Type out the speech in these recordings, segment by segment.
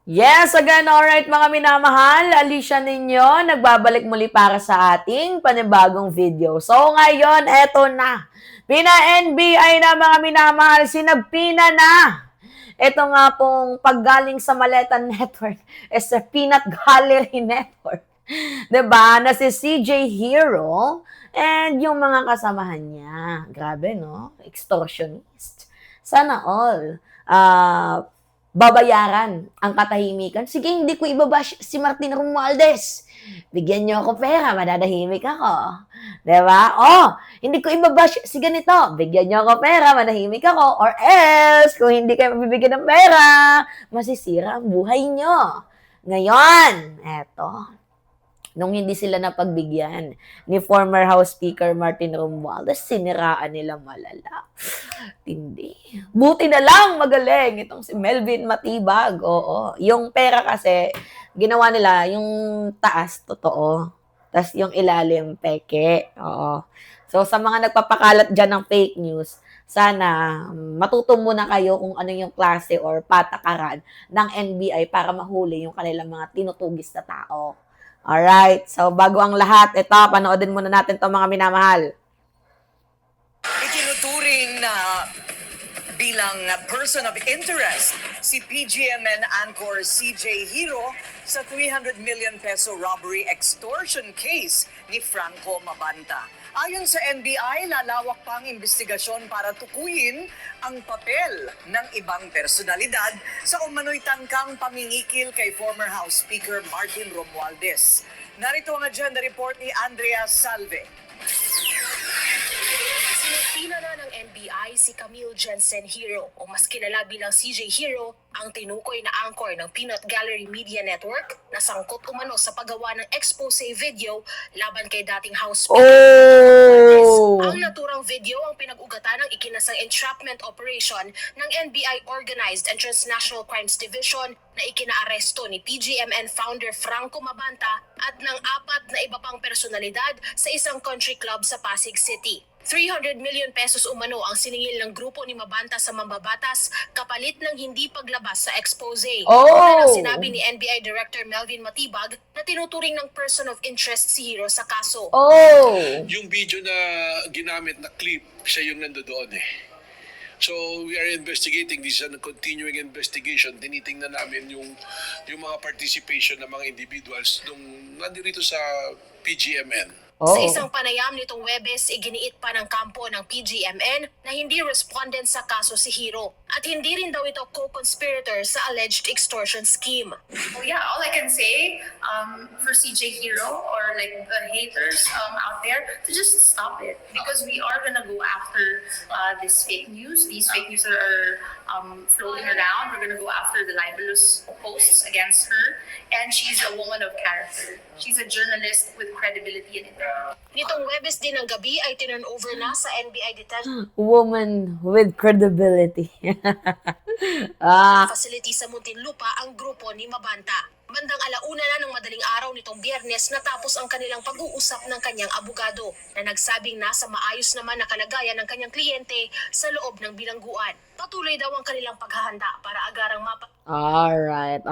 Yes, again, alright mga minamahal, Alicia ninyo, nagbabalik muli para sa ating panibagong video. So ngayon, eto na, pina-NBI na mga minamahal, sinagpina na. Ito nga pong paggaling sa Maleta Network, sa Peanut Gallery Network. 'Di ba? Na si CJ Hero and yung mga kasamahan niya. Grabe, no? Extortionist. Sana all. Babayaran ang katahimikan. Sige, hindi ko ibabash si Martin Romualdez. Bigyan niyo ako pera, mananahimik ako. Diba? Oh, hindi ko ibabash si ganito. Bigyan niyo ako pera, manahimik ako. Or else, kung hindi kayo mabibigyan ng pera, masisira ang buhay niyo. Ngayon, eto, nung hindi sila napagbigyan ni former House Speaker Martin Romualdez, siniraan nila malala. Tindi. Buti na lang magaling itong si Melvin Matibag. Oo. Yung pera kasi, ginawa nila, yung taas, totoo. Tapos yung ilalim, peke. Oo. So, sa mga nagpapakalat dyan ng fake news, sana matuto muna kayo kung ano yung klase or patakaran ng NBI para mahuli yung kanilang mga tinutugis na tao. Alright, so bago ang lahat, ito, panoodin muna natin itong mga minamahal. Itinuturing na bilang person of interest si PGMN anchor CJ Hero sa 300 million peso robbery extortion case ni Franco Mabanta. Ayon sa NBI, lalawak pa ang investigasyon para tukuyin ang papel ng ibang personalidad sa umano'y tangkang pamingikil kay former House Speaker Martin Romualdez. Narito ang agenda report ni Andrea Salve. Sinagpina na ng NBI si Camille Jensen Hero o mas kilala bilang CJ Hero, ang tinukoy na anchor ng Peanut Gallery Media Network na sangkot umano sa paggawa ng expose video laban kay dating House Speaker. Ang naturang video ang pinag-ugatan ng ikinasang entrapment operation ng NBI Organized and Transnational Crimes Division na ikinaaresto ni PGMN founder Franco Mabanta at ng 4 na iba pang personalidad sa isang country club sa Pasig City. 300 million pesos umano ang siningil ng grupo ni Mabanta sa mambabatas kapalit ng hindi paglabas sa expose. Una nang sinabi ni NBI Director Melvin Matibag na tinuturing ng person of interest si Hero sa kaso. Yung video na ginamit na clip, siya yung nandoon eh. So we are investigating, this is a continuing investigation. Tinitingnan namin yung mga participation ng mga individuals nung nandito sa PGMN. Sa isang panayam nitong Webes, iginiit pa ng kampo ng PGMN na hindi respondent sa kaso si Hero at hindi rin daw ito co-conspirator sa alleged extortion scheme. Well, yeah, all I can say for CJ Hero or like the haters out there to just stop it because we are gonna go after this fake news. These fake news are floating around. We're gonna go after the libelous posts against her, and she's a woman of character. She's a journalist with credibility and integrity. Nitong Webes din ng gabi ay tinurn over na sa NBI detention Woman with credibility. facility sa Muntinlupa ang grupo ni Mabanta. Bandang 1:00 na ng madaling araw nitong Biyernes natapos ang kanilang pag-uusap ng kanyang abogado na nagsabing nasa maayos naman na kalagayan ng kanyang kliyente sa loob ng bilangguan. Patuloy daw ang kanilang paghahanda para agarang Alright.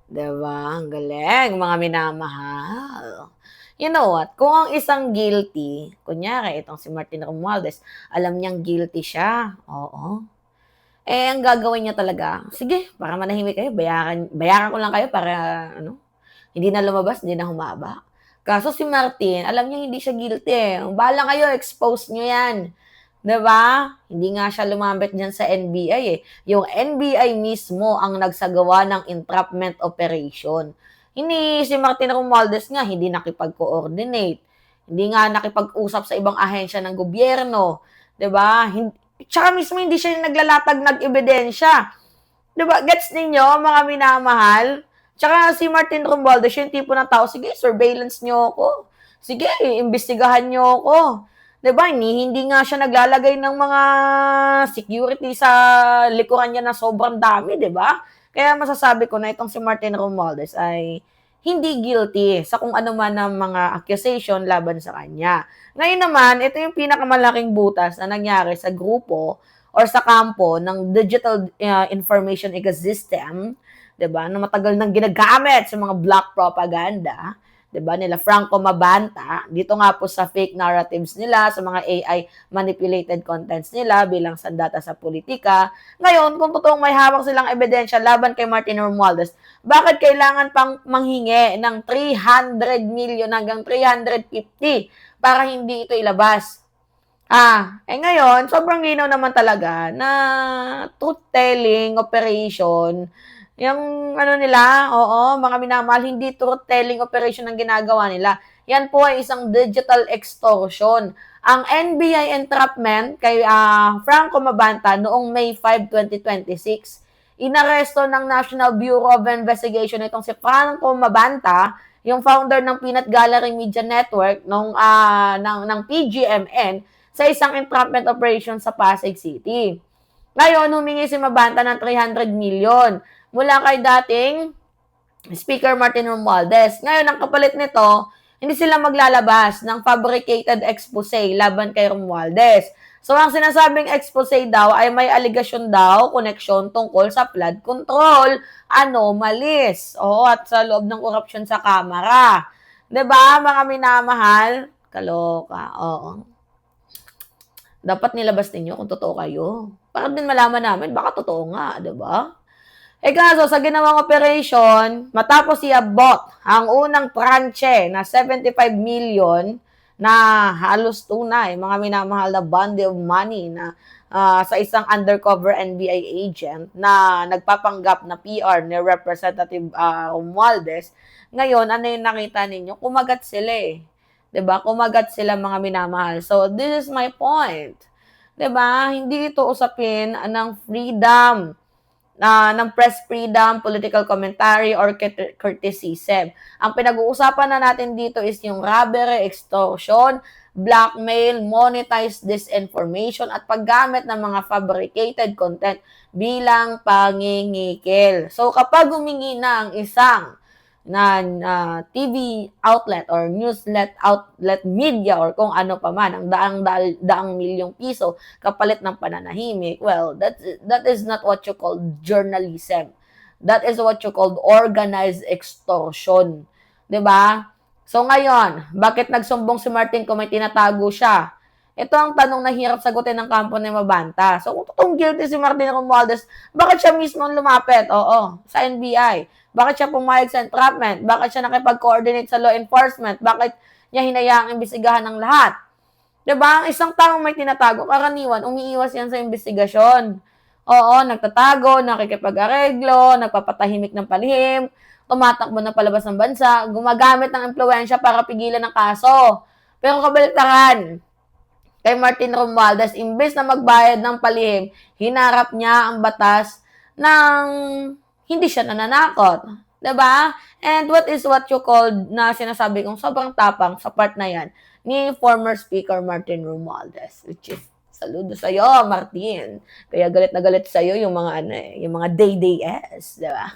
Diba? Ang galing, mga minamahal. You know what? Kung ang isang guilty, kunyari, itong si Martin Romualdez, alam niyang guilty siya. Oo. Eh, ang gagawin niya talaga, sige, para manahimik kayo, bayaran ko lang kayo para, hindi na lumabas, hindi na humaba. Kaso si Martin, alam niya hindi siya guilty eh. Bahala kayo, expose niyo yan. Diba? Hindi nga siya lumambit dyan sa NBI eh. Yung NBI mismo ang nagsagawa ng entrapment operation. Hindi si Martin Romualdez nga, hindi nakipag-coordinate. Hindi nga nakipag-usap sa ibang ahensya ng gobyerno. Diba? Tsaka mismo hindi siya yung naglalatag ng-ebidensya. Diba? Gets ninyo, mga minamahal? Tsaka si Martin Romualdez, yung tipo ng tao, sige, surveillance nyo ako. Sige, imbestigahan nyo ako. Diba? Hindi nga siya naglalagay ng mga security sa likuran niya na sobrang dami, diba? Kaya masasabi ko na itong si Martin Romualdez ay hindi guilty sa kung ano man ng mga accusation laban sa kanya. Ngayon naman, ito yung pinakamalaking butas na nangyari sa grupo o or sa kampo ng digital information ecosystem, 'di ba? Na matagal nang ginagamit sa mga black propaganda, 'di ba? Nila Franco Mabanta, dito nga po sa fake narratives nila, sa mga AI manipulated contents nila bilang sandata sa politika. Ngayon, kung totoong may hawak silang ebidensya laban kay Martin Romualdez, bakit kailangan pang manghingi ng 300 million hanggang 350 para hindi ito ilabas? Ngayon, sobrang linaw naman talaga na truth-telling operation, yung ano nila, oo, mga minamahal, hindi truth-telling operation ang ginagawa nila. Yan po ay isang digital extortion. Ang NBI entrapment kay Franco Mabanta noong May 5, 2026, inaresto ng National Bureau of Investigation itong si Franco Mabanta, yung founder ng Peanut Gallery Media Network ng PGMN, sa isang entrapment operation sa Pasig City. Ngayon, humingi si Mabanta ng 300 million mula kay dating Speaker Martin Romualdez. Ngayon, ang kapalit nito, hindi sila maglalabas ng fabricated expose laban kay Romualdez. So, ang sinasabing expose daw ay may aligasyon daw, koneksyon tungkol sa flood control anomalies. Oo, at sa loob ng korupsyon sa Kamara. 'Di ba, mga minamahal? Kaloka, oo. Dapat nilabas ninyo kung totoo kayo. Para din malaman namin, baka totoo nga, 'di ba? Kaso sa ginawang operation, matapos iabot ang unang tranche na 75 million na halos tunay, mga minamahal na bundle of money na sa isang undercover NBI agent na nagpapanggap na PR ni Representative Romualdez. Ngayon, ano yung nakita ninyo? Kumagat sila eh. 'Di ba? Kumagat sila, mga minamahal. So, this is my point. 'Di ba? Hindi ito usapin ng freedom, ng press freedom, political commentary, or criticism. Ang pinag-uusapan na natin dito is yung robbery, extortion, blackmail, monetized disinformation, at paggamit ng mga fabricated content bilang pangingikil. So, kapag humingi na ang isang TV outlet or outlet media or kung ano pa man, ang daang milyong piso kapalit ng pananahimik, well, that is not what you call journalism. That is what you call organized extortion. 'Di ba? So ngayon, bakit nagsumbong si Martin kung may tinatago siya? Ito ang tanong na hirap sagutin ng kampo ni Mabanta. So, kung totoong guilty si Martin Romualdez, bakit siya mismo lumapit? Oo, sa NBI. Bakit siya pumayag sa entrapment? Bakit siya nakipag-coordinate sa law enforcement? Bakit niya hinayaang imbestigahan ng lahat? Diba? Ang isang taong may tinatago, karaniwan, umiiwas yan sa investigasyon. Oo, nagtatago, nakikipag-areglo, nagpapatahimik ng palihim, tumatakbo na palabas ng bansa, gumagamit ng impluensya para pigilan ng kaso. Pero kabaliktaran, kay Martin Romualdez, imbes na magbayad ng palihim, hinarap niya ang batas ng hindi siya nananakot. 'Di ba? And what you called na sinasabi kong sobrang tapang sa part na yan ni former Speaker Martin Romualdez, which is saludo sa iyo, Martin. Kaya galit na galit sa iyo yung mga yung mga day-day-s, 'di ba?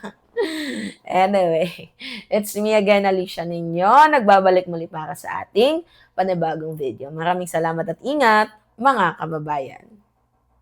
Anyway, it's me again, Alicia ninyo. Nagbabalik muli para sa ating panibagong video. Maraming salamat at ingat, mga kababayan.